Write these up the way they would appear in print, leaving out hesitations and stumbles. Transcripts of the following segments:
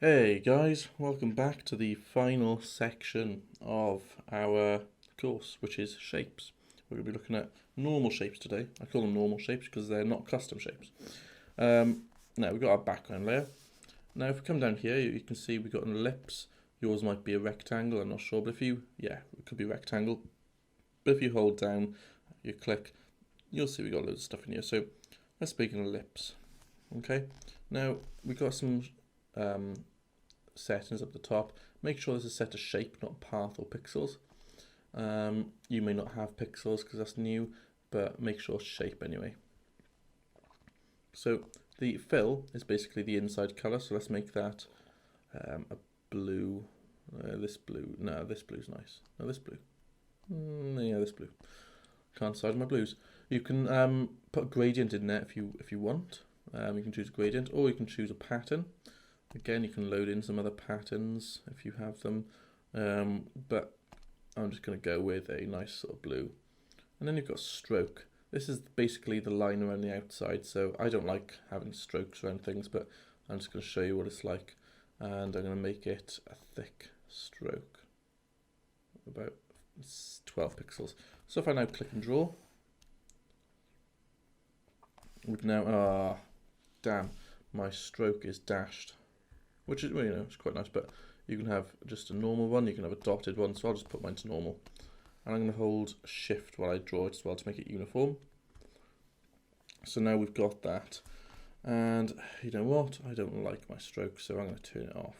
Hey guys, welcome back to the final section of our course, which is shapes. We're going to be looking at normal shapes today. I call them normal shapes because they're not custom shapes. Now we've got our background layer. Now if we come down here, you can see we've got an ellipse. Yours might be a rectangle, I'm not sure, but it could be rectangle. But if you hold down, you click, you'll see we've got loads of stuff in here. So let's make an ellipse. Okay, now we've got some settings up the top. Make sure this is set to shape, not path or pixels. You may not have pixels because that's new, but make sure it's shape anyway. So the fill is basically the inside color, so let's make that a blue. This blue's nice. No, this blue. Yeah, this blue. Can't decide on my blues. You can put a gradient in there if you want. You can choose a gradient, or you can choose a pattern. Again, you can load in some other patterns if you have them, but I'm just going to go with a nice sort of blue. And then you've got stroke. This is basically the line around the outside, so I don't like having strokes around things, but I'm just going to show you what it's like. And I'm going to make it a thick stroke, about 12 pixels. So if I now click and draw, we've now, damn, my stroke is dashed. Which is, well, it's quite nice, but you can have just a normal one, you can have a dotted one, so I'll just put mine to normal. And I'm going to hold shift while I draw it as well to make it uniform. So now we've got that. And you know what? I don't like my stroke, so I'm going to turn it off.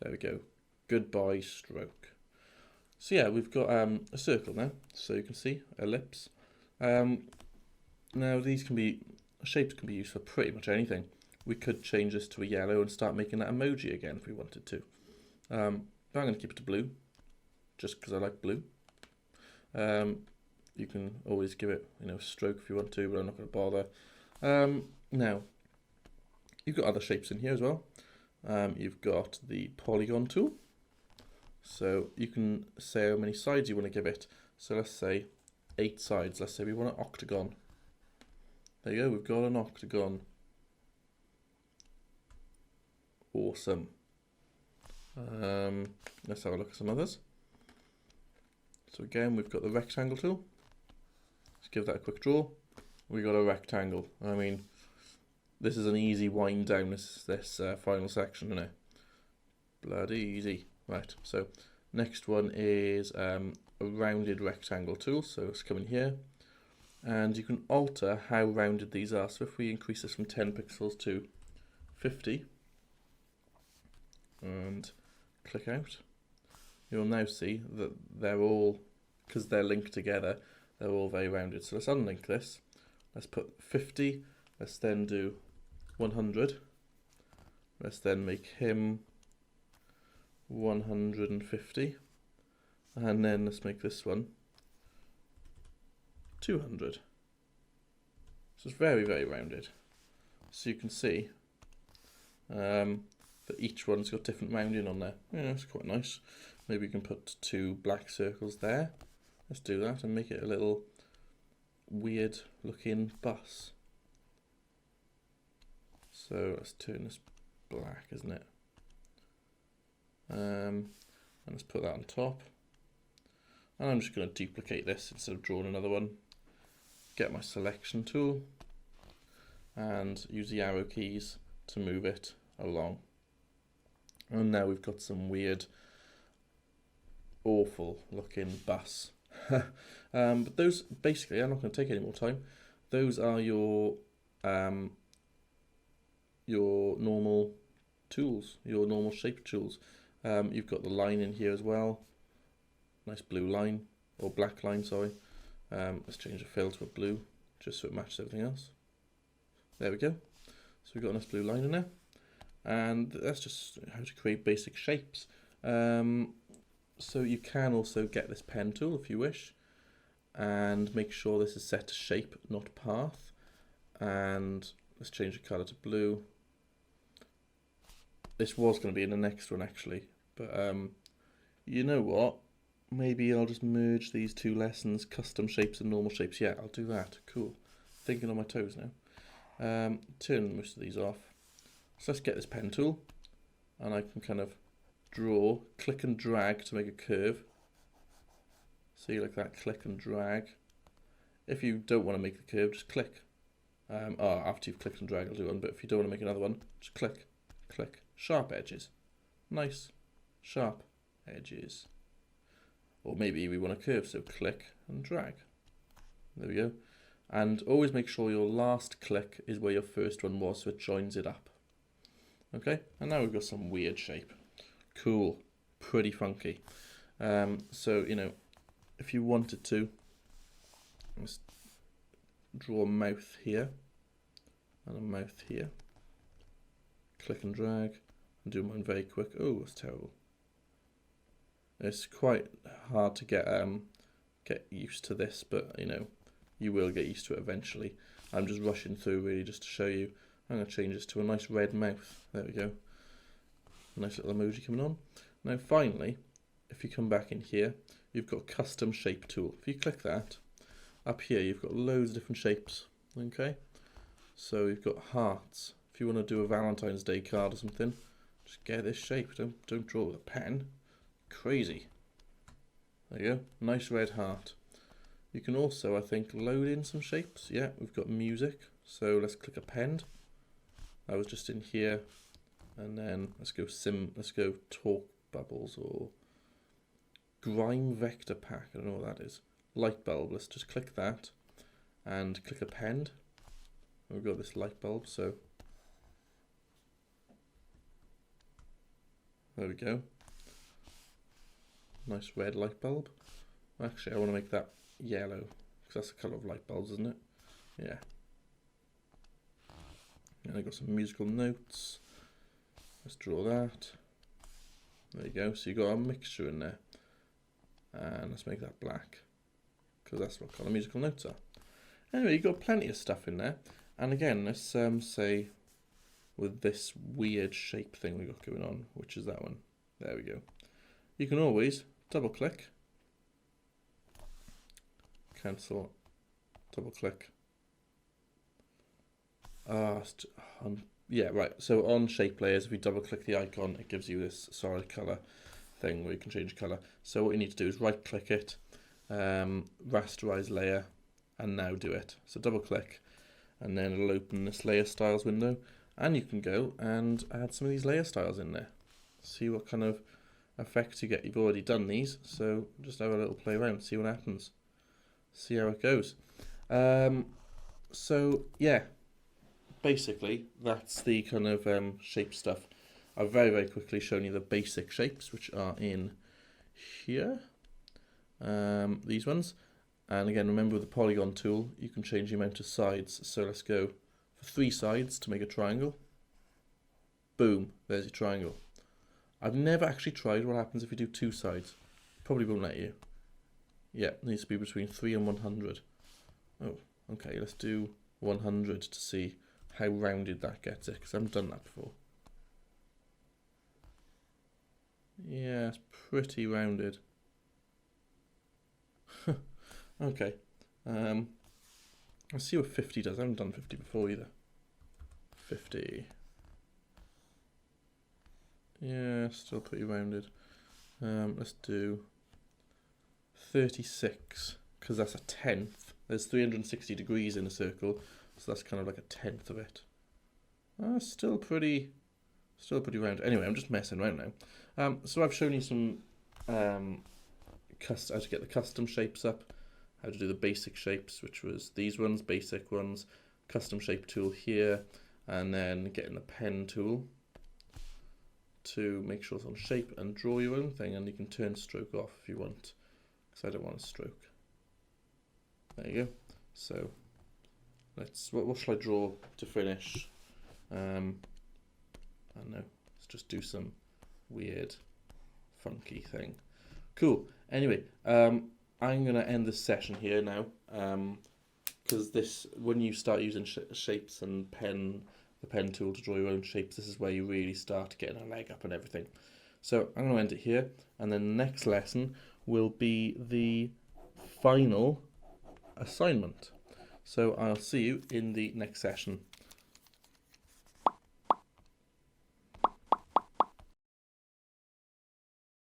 There we go. Goodbye stroke. So yeah, we've got a circle now, so you can see, ellipse. Now these shapes can be used for pretty much anything. We could change this to a yellow and start making that emoji again if we wanted to. But I'm going to keep it to blue, just because I like blue. You can always give it, a stroke if you want to, but I'm not going to bother. Now, you've got other shapes in here as well. You've got the Polygon tool. So you can say how many sides you want to give it. So let's say 8 sides. Let's say we want an octagon. There you go, we've got an octagon. Awesome. Let's have a look at some others. So again, we've got the rectangle tool. Let's give that a quick draw. We got a rectangle. I mean, this is an easy wind down this final section, isn't it? Bloody easy. Right, so next one is a rounded rectangle tool. So let's come in here. And you can alter how rounded these are. So if we increase this from 10 pixels to 50, and click out, you'll now see that they're all, because they're linked together, they're all very rounded. So let's unlink this. Let's put 50. Let's then do 100. Let's then make him 150. And then let's make this one 200. So it's very, very rounded. So you can see that each one's got different rounding on there. Yeah, it's quite nice. Maybe we can put 2 black circles there. Let's do that and make it a little weird looking bus. So let's turn this black, isn't it? And let's put that on top. And I'm just going to duplicate this instead of drawing another one. Get my selection tool and use the arrow keys to move it along. And now we've got some weird, awful looking bus. But those, basically, I'm not going to take any more time. Those are your normal tools, your normal shape tools. You've got the line in here as well. Nice blue line, or black line, sorry. Let's change the fill to a blue, just so it matches everything else. There we go. So we've got a nice blue line in there. And that's just how to create basic shapes. So you can also get this pen tool if you wish, and make sure this is set to shape, not path. And let's change the color to blue. This was going to be in the next one actually, but you know what? Maybe I'll just merge these 2 lessons, custom shapes and normal shapes. Yeah, I'll do that. Cool. Thinking on my toes now. Turn most of these off. So let's get this pen tool. and I can kind of draw, click and drag to make a curve. See, like that, click and drag. If you don't want to make the curve, just click. After you've clicked and dragged, I'll do one, but if you don't want to make another one, just click, click. Sharp edges. Nice, sharp edges. Or maybe we want a curve, so click and drag. There we go. And always make sure your last click is where your first one was, so it joins it up. Okay, and now we've got some weird shape. Cool, pretty funky. So, you know, if you wanted to, let's draw a mouth here, and a mouth here. Click and drag, and do mine very quick. Oh, it's terrible. It's quite hard to get used to this, but you know, you will get used to it eventually. I'm just rushing through really just to show you. I'm going to change this to a nice red mouth. There we go. Nice little emoji coming on. Now finally, if you come back in here, you've got custom shape tool. If you click that, up here you've got loads of different shapes. Okay, so you've got hearts. If you want to do a Valentine's Day card or something, just get this shape. Don't draw with a pen. Crazy. There you go. Nice red heart. You can also, I think, load in some shapes. Yeah, we've got music. So let's click append. I was just in here, and then let's go talk bubbles or grime vector pack. I don't know what that is. Light bulb. Let's just click that and click append. And we've got this light bulb. So there we go. Nice red light bulb. Actually, I want to make that yellow because that's the colour of light bulbs, isn't it? Yeah. And I got some musical notes. Let's draw that. There you go. So you got a mixture in there, and let's make that black because that's what colour musical notes are. Anyway, you got plenty of stuff in there. And again, let's say with this weird shape thing we got going on, which is that one. There we go. You can always double click, cancel, double click. Yeah, right. So on shape layers, if you double click the icon, it gives you this solid color thing where you can change color. So what you need to do is right click it, rasterize layer, and now do it. So double click, and then it'll open this layer styles window, and you can go and add some of these layer styles in there. See what kind of effects you get. You've already done these, so just have a little play around, see what happens, see how it goes. So yeah, basically that's the kind of shape stuff. I've very quickly shown you the basic shapes, which are in here, these ones. And again, remember with the Polygon tool, you can change the amount of sides. So let's go for 3 sides to make a triangle. Boom, there's your triangle. I've never actually tried what happens if you do 2 sides. Probably won't let you. Yeah, it needs to be between 3 and 100. Oh, okay, let's do 100 to see how rounded that gets it, because I haven't done that before. Yeah, it's pretty rounded. Okay, let's see what 50 does. I haven't done 50 before either. 50. Yeah, still pretty rounded. Let's do 36, because that's a 10th. There's 360 degrees in a circle, so that's kind of like a 10th of it. Still pretty round. Anyway, I'm just messing around now. So I've shown you some how to get the custom shapes up, how to do the basic shapes, which was these ones, basic ones, custom shape tool here, and then getting the pen tool to make sure it's on shape and draw your own thing, and you can turn stroke off if you want, because I don't want a stroke. There you go. So what shall I draw to finish? I don't know, let's just do some weird funky thing. Cool. Anyway, I'm going to end this session here now, because when you start using shapes and the pen tool to draw your own shapes, this is where you really start getting a leg up and everything. So I'm going to end it here, and then the next lesson will be the final assignment. So I'll see you in the next session.